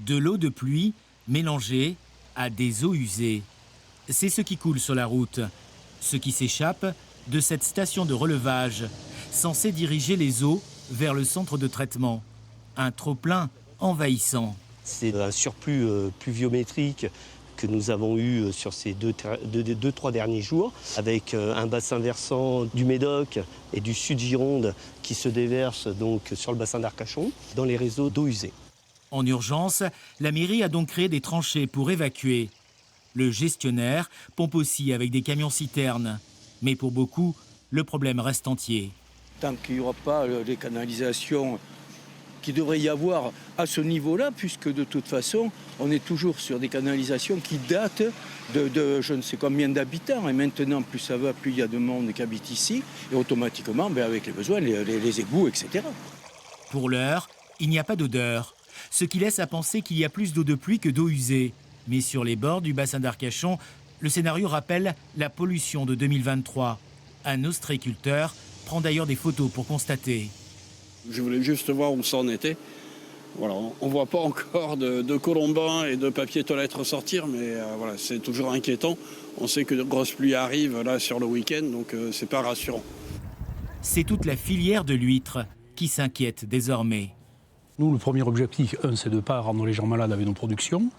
De l'eau de pluie mélangée à des eaux usées. C'est ce qui coule sur la route, ce qui s'échappe de cette station de relevage, censée diriger les eaux vers le centre de traitement. Un trop-plein envahissant. C'est un surplus pluviométrique que nous avons eu sur ces trois derniers jours, avec un bassin versant du Médoc et du sud Gironde qui se déverse donc sur le bassin d'Arcachon, dans les réseaux d'eau usée. En urgence, la mairie a donc créé des tranchées pour évacuer. Le gestionnaire pompe aussi avec des camions-citernes. Mais pour beaucoup, le problème reste entier. Tant qu'il n'y aura pas les canalisations qu'il devrait y avoir à ce niveau-là, puisque de toute façon, on est toujours sur des canalisations qui datent de je ne sais combien d'habitants. Et maintenant, plus ça va, plus il y a de monde qui habite ici. Et automatiquement, avec les besoins, les égouts, etc. Pour l'heure, il n'y a pas d'odeur, ce qui laisse à penser qu'il y a plus d'eau de pluie que d'eau usée. Mais sur les bords du bassin d'Arcachon, le scénario rappelle la pollution de 2023. Un ostréiculteur prend d'ailleurs des photos pour constater. Je voulais juste voir où ça en était. Voilà, on ne voit pas encore de colombins et de papier toilette ressortir, mais voilà, c'est toujours inquiétant. On sait que de grosses pluies arrivent là sur le week-end, donc c'est pas rassurant. C'est toute la filière de l'huître qui s'inquiète désormais. Nous, le premier objectif, c'est de ne pas rendre les gens malades avec nos productions.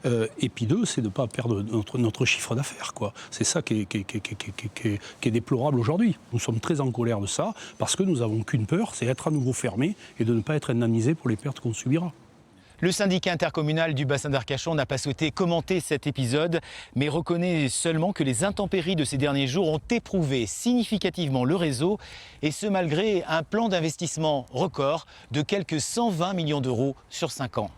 Et puis deux, c'est de ne pas perdre notre chiffre d'affaires, quoi. C'est ça qui est déplorable aujourd'hui. Nous sommes très en colère de ça, parce que nous n'avons qu'une peur, c'est être à nouveau fermés et de ne pas être indemnisés pour les pertes qu'on subira. Le syndicat intercommunal du bassin d'Arcachon n'a pas souhaité commenter cet épisode, mais reconnaît seulement que les intempéries de ces derniers jours ont éprouvé significativement le réseau, et ce malgré un plan d'investissement record de quelques 120 millions d'euros sur 5 ans.